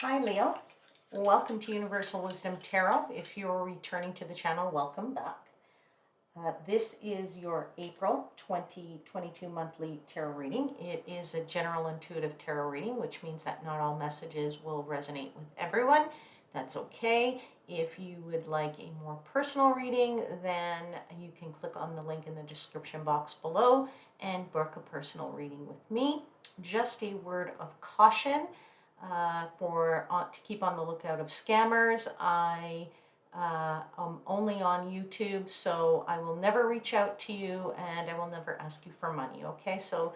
Hi Leo, welcome to Universal Wisdom Tarot. If you're returning to the channel, welcome back. This is your April 2022 monthly tarot reading. It is a general intuitive tarot reading, which means that not all messages will resonate with everyone. That's okay. If you would like a more personal reading, then you can click on the link in the description box below and book a personal reading with me. Just a word of caution. To keep on the lookout of scammers. I'm only on YouTube, so I will never reach out to you and I will never ask you for money, okay? So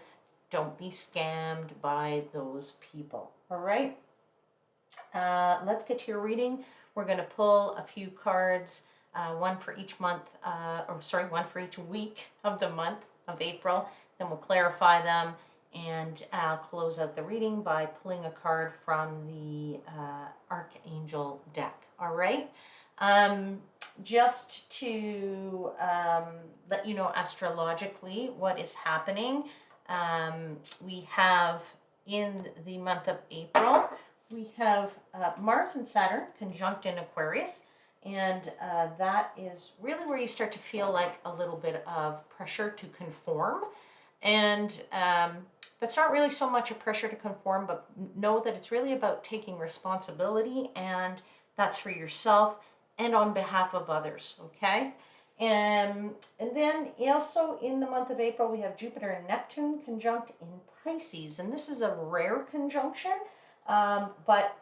don't be scammed by those people, all right? Let's get to your reading. We're going to pull a few cards, one for each month, one for each week of the month of April. Then we'll clarify them. And I'll close out the reading by pulling a card from the Archangel deck. All right. Just to let you know astrologically what is happening, we have in the month of April, we have Mars and Saturn conjunct in Aquarius. And that is really where you start to feel like a little bit of pressure to conform. And that's not really so much a pressure to conform, but know that it's really about taking responsibility, and that's for yourself and on behalf of others, okay? And then also in the month of April, we have Jupiter and Neptune conjunct in Pisces, and this is a rare conjunction, but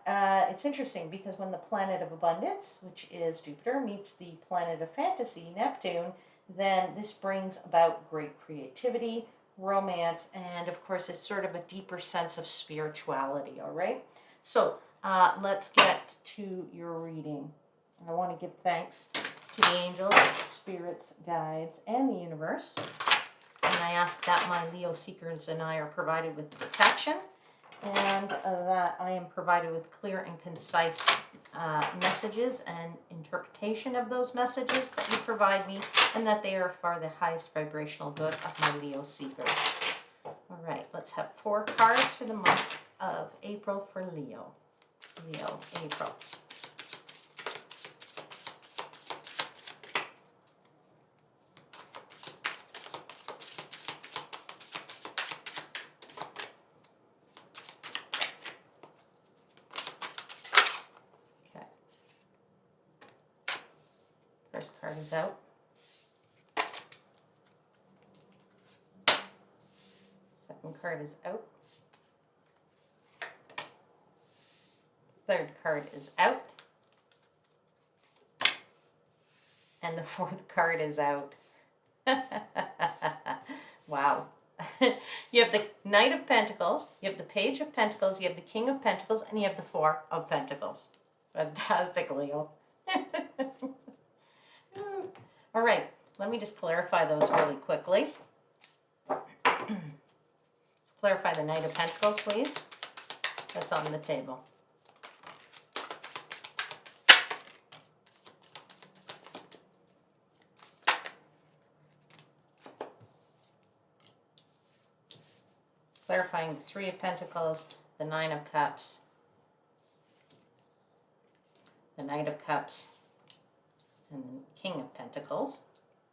it's interesting because when the planet of abundance, which is Jupiter, meets the planet of fantasy, Neptune, then this brings about great creativity, romance, and of course it's sort of a deeper sense of spirituality. All right, so let's get to your reading. I want to give thanks to the angels, spirits, guides, and the universe, and I ask that my Leo seekers and I are provided with protection, and that I am provided with clear and concise messages and interpretation of those messages that you provide me, and that they are for the highest vibrational good of my Leo seekers. All right, let's have 4 cards for the month of April for Leo. Leo, April. First card is out. Second card is out. Third card is out. And the fourth card is out. Wow. You have the Knight of Pentacles, you have the Page of Pentacles, you have the King of Pentacles, and you have the Four of Pentacles. Fantastic, Leo. All right, let me just clarify those really quickly. Let's clarify the Knight of Pentacles, please. That's on the table. Clarifying the Three of Pentacles, the Nine of Cups, the Knight of Cups, and the King of Pentacles,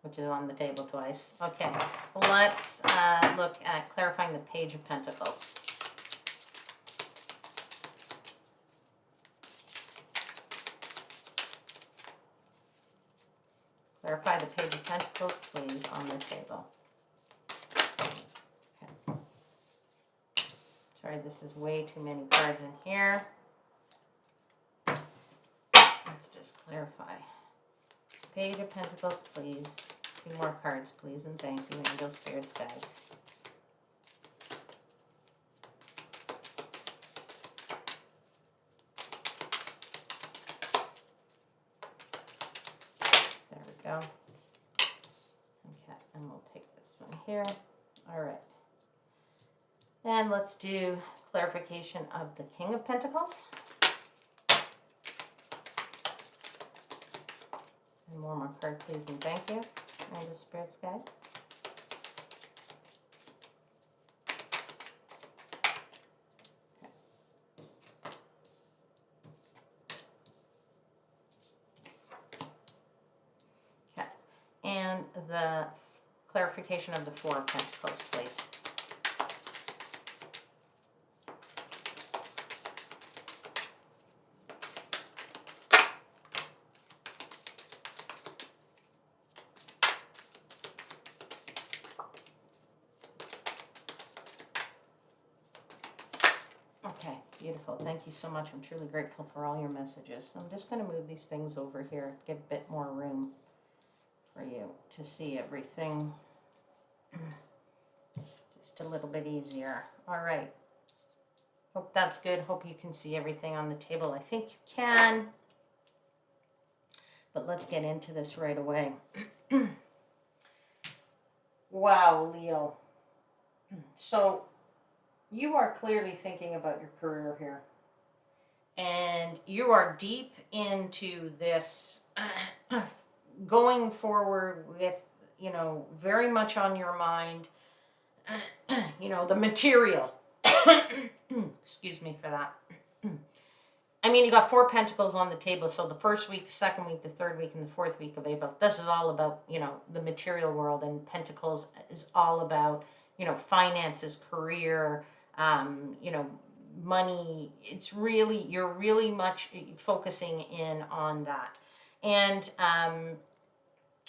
which is on the table twice. Okay, let's look at clarifying the Page of Pentacles. Clarify the Page of Pentacles, please, on the table. Okay. Sorry, this is way too many cards in here. Let's just clarify. Page of Pentacles, please. 2 more cards, please, and thank you, angels, spirits, guides. There we go. Okay, and we'll take this one here. All right. And let's do clarification of the King of Pentacles. And one more card, please, and thank you. Angels, spirits, guides. the clarification of the Four of Pentacles, please. Okay, beautiful. Thank you so much. I'm truly grateful for all your messages. So I'm just going to move these things over here, give a bit more room for you to see everything just a little bit easier. All right. Hope that's good. Hope you can see everything on the table. I think you can. But let's get into this right away. Wow, Leo. So you are clearly thinking about your career here. And you are deep into this going forward with, very much on your mind, the material. Excuse me for that. I mean, you got Four Pentacles on the table. So the first week, the second week, the third week, and the fourth week of April, this is all about, the material world. And Pentacles is all about, finances, career, money. It's really, you're really much focusing in on that. And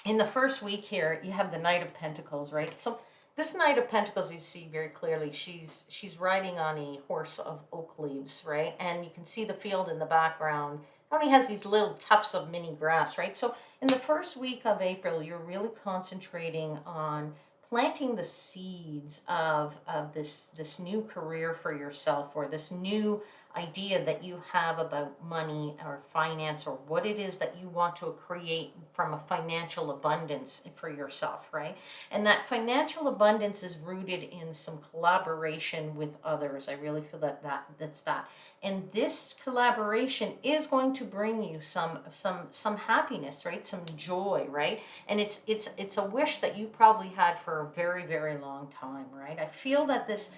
in the first week here, you have the Knight of Pentacles, right? So this Knight of Pentacles, you see very clearly, she's riding on a horse of oak leaves, right? And you can see the field in the background. It only has these little tufts of mini grass, right? So in the first week of April, you're really concentrating on planting the seeds of this new career for yourself, or this new idea that you have about money or finance, or what it is that you want to create from a financial abundance for yourself, right? And that financial abundance is rooted in some collaboration with others. I really feel that's that. And this collaboration is going to bring you some happiness, right? Some joy, right? And it's a wish that you've probably had for a very, very long time, right? I feel that this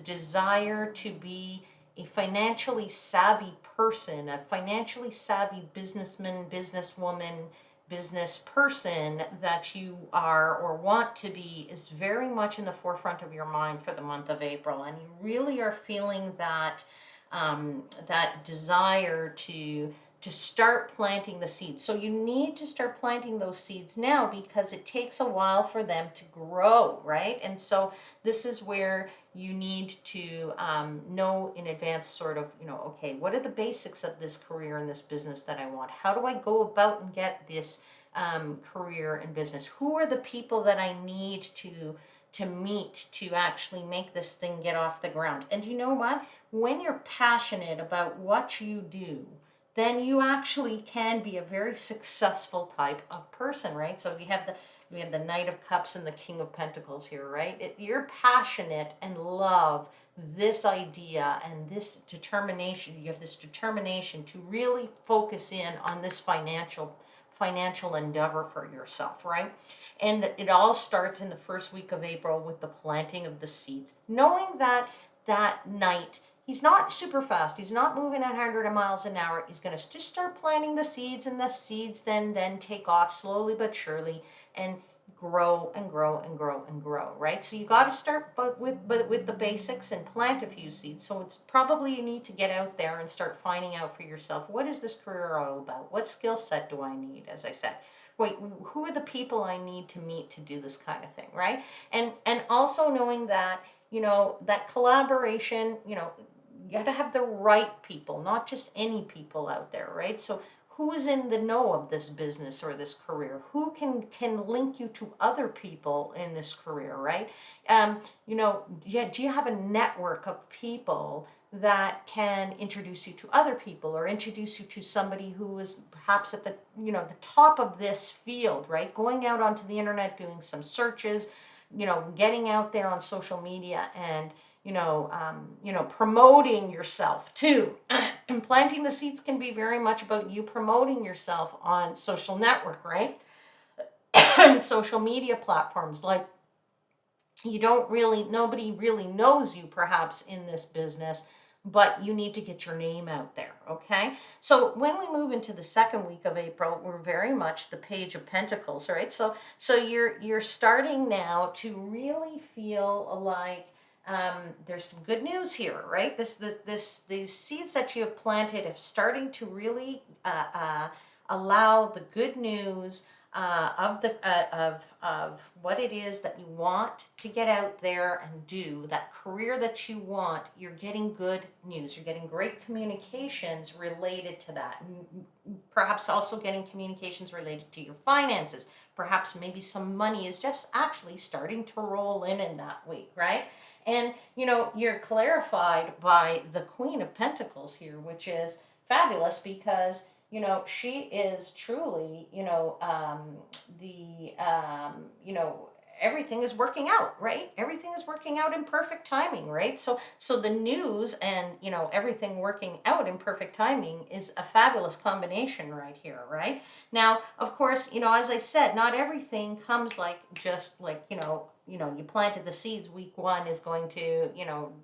desire to be a financially savvy person, a financially savvy businessman, businesswoman, business person that you are or want to be is very much in the forefront of your mind for the month of April. And you really are feeling that that desire to start planting the seeds. So you need to start planting those seeds now, because it takes a while for them to grow, right? And so this is where you need to know in advance, sort of, okay, what are the basics of this career and this business that I want? How do I go about and get this career and business? Who are the people that I need to meet to actually make this thing get off the ground? And you know what? When you're passionate about what you do, then you actually can be a very successful type of person, right? So we have the Knight of Cups and the King of Pentacles here, right? You're passionate and love this idea and this determination. You have this determination to really focus in on this financial endeavor for yourself, right? And it all starts in the first week of April with the planting of the seeds. Knowing that Knight, he's not super fast. He's not moving at 100 miles an hour. He's going to just start planting the seeds, and the seeds then take off slowly but surely and grow and grow and grow and grow, right? So you got to start with the basics and plant a few seeds. So it's probably you need to get out there and start finding out for yourself, what is this career all about? What skill set do I need? As I said, wait, who are the people I need to meet to do this kind of thing, right? And also knowing that, that collaboration, you got to have the right people, not just any people out there, right? So who is in the know of this business or this career? Who can link you to other people in this career, right? Do you have a network of people that can introduce you to other people, or introduce you to somebody who is perhaps at the top of this field, right? Going out onto the internet, doing some searches, getting out there on social media and promoting yourself too. And planting the seeds can be very much about you promoting yourself on social network, right? And social media platforms. Like, nobody really knows you perhaps in this business, but you need to get your name out there, okay? So when we move into the second week of April, we're very much the Page of Pentacles, right? So you're starting now to really feel like there's some good news here, right? These seeds that you have planted have starting to really allow the good news of what it is that you want to get out there and do, that career that you want. You're getting good news. You're getting great communications related to that. Perhaps also getting communications related to your finances. Perhaps maybe some money is just actually starting to roll in that week, right? And you're clarified by the Queen of Pentacles here, which is fabulous because she is truly, everything is working out, right? Everything is working out in perfect timing, right? So the news and, everything working out in perfect timing is a fabulous combination right here, right? Now, of course, as I said, not everything comes like just like, you planted the seeds week 1 is going to,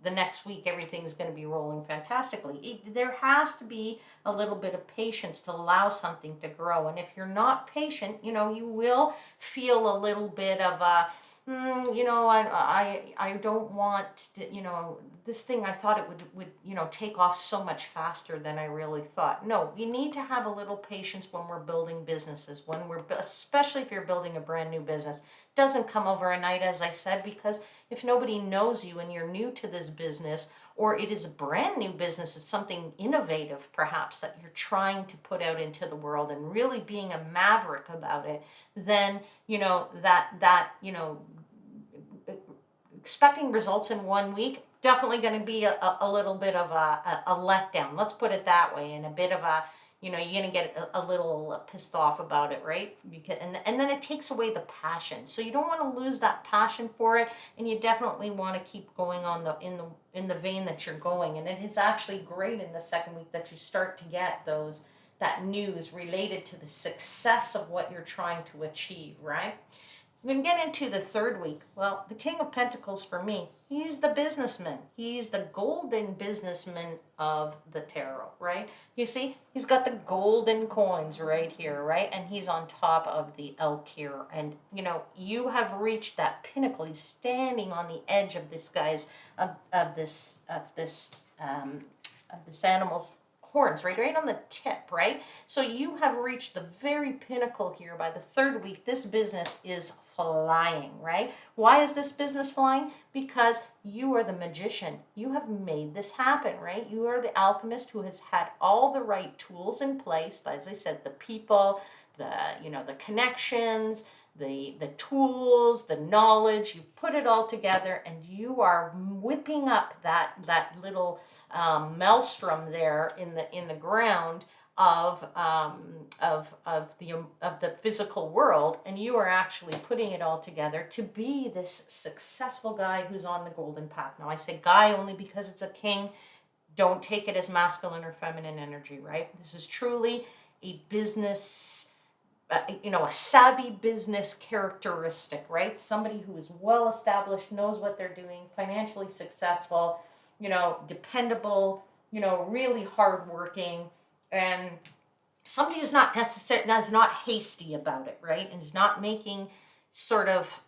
the next week everything's going to be rolling fantastically. There has to be a little bit of patience to allow something to grow. And if you're not patient, you will feel a little bit of a, I don't want to, this thing, I thought it would take off so much faster than I really thought. No, you need to have a little patience when we're building businesses, especially if you're building a brand new business. It doesn't come overnight, as I said, because if nobody knows you and you're new to this business, or it is a brand new business, it's something innovative perhaps that you're trying to put out into the world and really being a maverick about it, then expecting results in 1 week, definitely going to be a little bit of a letdown. Let's put it that way, and a bit of a, you're going to get a little pissed off about it, right? Because and then it takes away the passion. So you don't want to lose that passion for it, and you definitely want to keep going on in the vein that you're going. And it is actually great in the second week that you start to get that news related to the success of what you're trying to achieve, right? We can get into the third week. Well, the King of Pentacles for me, he's the businessman. He's the golden businessman of the tarot, right? You see, he's got the golden coins right here, right? And he's on top of the elk here. And, you have reached that pinnacle. He's standing on the edge of this guy's, of this animal's horns, right on the tip, right? So you have reached the very pinnacle here. By the third week, this business is flying, right? Why is this business flying? Because you are the magician. You have made this happen, right? You are the alchemist who has had all the right tools in place. As I said, the people, the connections, the tools, the knowledge. You've put it all together, and you are whipping up that little maelstrom there in the ground of the physical world, and you are actually putting it all together to be this successful guy who's on the golden path. Now I say guy only because it's a king. Don't take it as masculine or feminine energy, right? This is truly a business, a savvy business characteristic, right? Somebody who is well established, knows what they're doing, financially successful, dependable, really hardworking, and somebody who's not hasty about it, right? And is not making sort of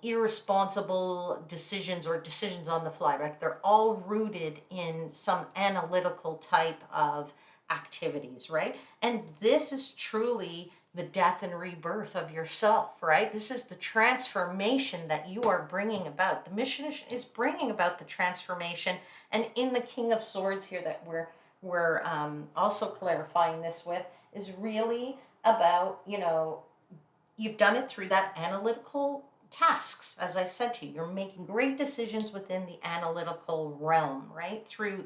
irresponsible decisions or decisions on the fly, right? They're all rooted in some analytical type of activities, right? And this is truly the death and rebirth of yourself, right? This is the transformation that you are bringing about. The mission is bringing about the transformation. And in the King of Swords here that we're also clarifying this with is really about, you've done it through that analytical tasks. As I said to you, you're making great decisions within the analytical realm, right? Through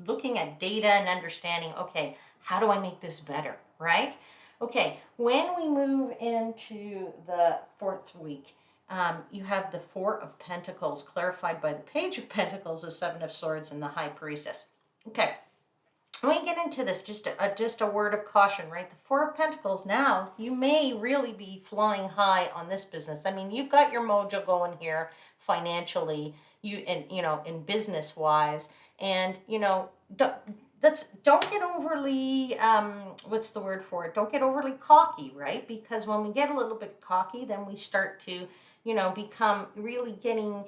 looking at data and understanding, okay, how do I make this better, right? Okay, when we move into the fourth week, you have the Four of Pentacles clarified by the Page of Pentacles, the Seven of Swords, and the High Priestess. Okay, when we get into this, just a word of caution, right? The Four of Pentacles now, you may really be flying high on this business. I mean, you've got your mojo going here financially, in business wise, and don't get overly what's the word for it? Don't get overly cocky, right? Because when we get a little bit cocky, then we start to become really getting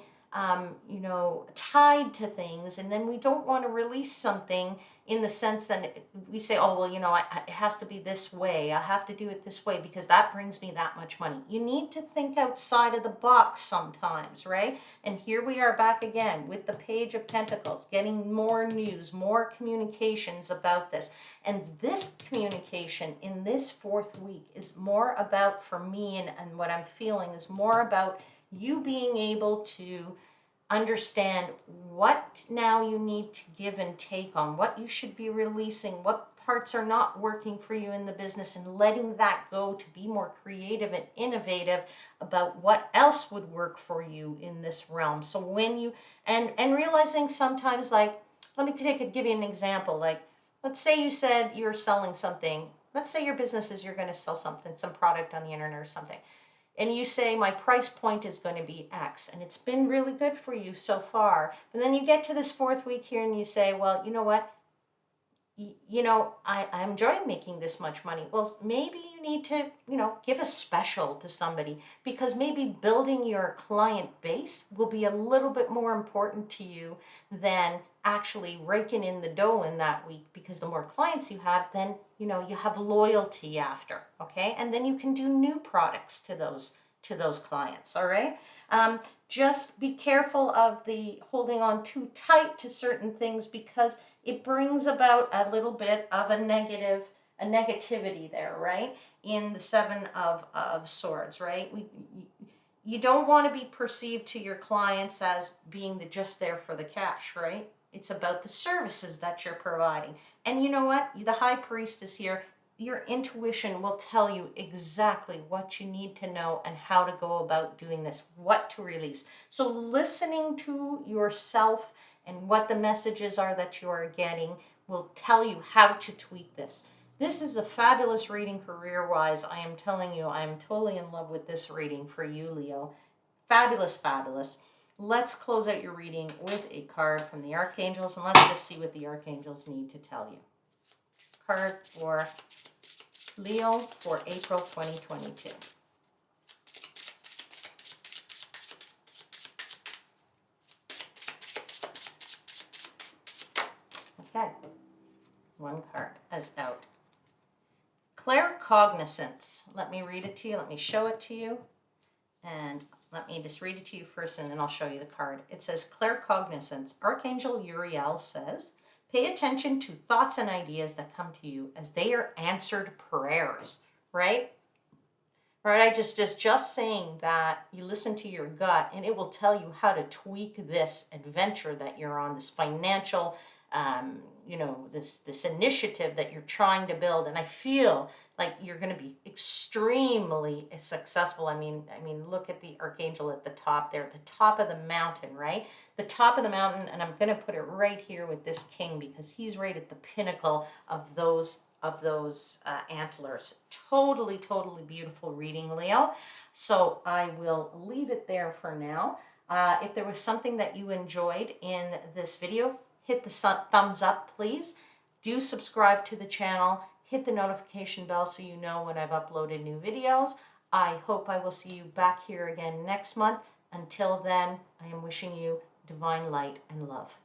tied to things, and then we don't want to release something in the sense that we say, oh, well, it has to be this way. I have to do it this way because that brings me that much money. You need to think outside of the box sometimes, right? And here we are back again with the Page of Pentacles, getting more news, more communications about this. And this communication in this fourth week is more about, for me, and what I'm feeling is more about you being able to understand what now you need to give and take on, what you should be releasing, what parts are not working for you in the business, and letting that go to be more creative and innovative about what else would work for you in this realm. So when you, and realizing sometimes, like, let me give you an example. Like, let's say you said you're selling something. Let's say your business is you're going to sell something, some product on the internet or something. And you say, my price point is going to be X, and it's been really good for you so far. But then you get to this fourth week here and you say, well, you know what? I'm enjoying making this much money. Well, maybe you need to, give a special to somebody, because maybe building your client base will be a little bit more important to you than actually raking in the dough in that week, because the more clients you have, then, you have loyalty after, okay? And then you can do new products to those clients, all right? Just be careful of the holding on too tight to certain things, because it brings about a little bit of a negativity there, right? In the Seven of Swords, right? You don't want to be perceived to your clients as being just there for the cash, right? It's about the services that you're providing. And you know what? The High Priestess here, your intuition will tell you exactly what you need to know and how to go about doing this, what to release. So listening to yourself and what the messages are that you are getting will tell you how to tweak this. This is a fabulous reading career-wise. I am telling you, I am totally in love with this reading for you, Leo. Fabulous, fabulous. Let's close out your reading with a card from the Archangels, and let's just see what the Archangels need to tell you. Card for Leo for April 2022. Okay, one card is out. Claircognizance. Let me read it to you. Let me show it to you. And let me just read it to you first, and then I'll show you the card. It says claircognizance. Archangel Uriel says, pay attention to thoughts and ideas that come to you as they are answered prayers, right? Right, I just saying that, you listen to your gut and it will tell you how to tweak this adventure that you're on, this financial, this initiative that you're trying to build. And I feel like you're going to be extremely successful. I mean, look at the Archangel at the top there, at the top of the mountain, right? The top of the mountain, and I'm going to put it right here with this king, because he's right at the pinnacle of those antlers. Totally beautiful reading, Leo. So I will leave it there for now. If there was something that you enjoyed in this video, hit the thumbs up, please. Do subscribe to the channel. Hit the notification bell so you know when I've uploaded new videos. I hope I will see you back here again next month. Until then, I am wishing you divine light and love.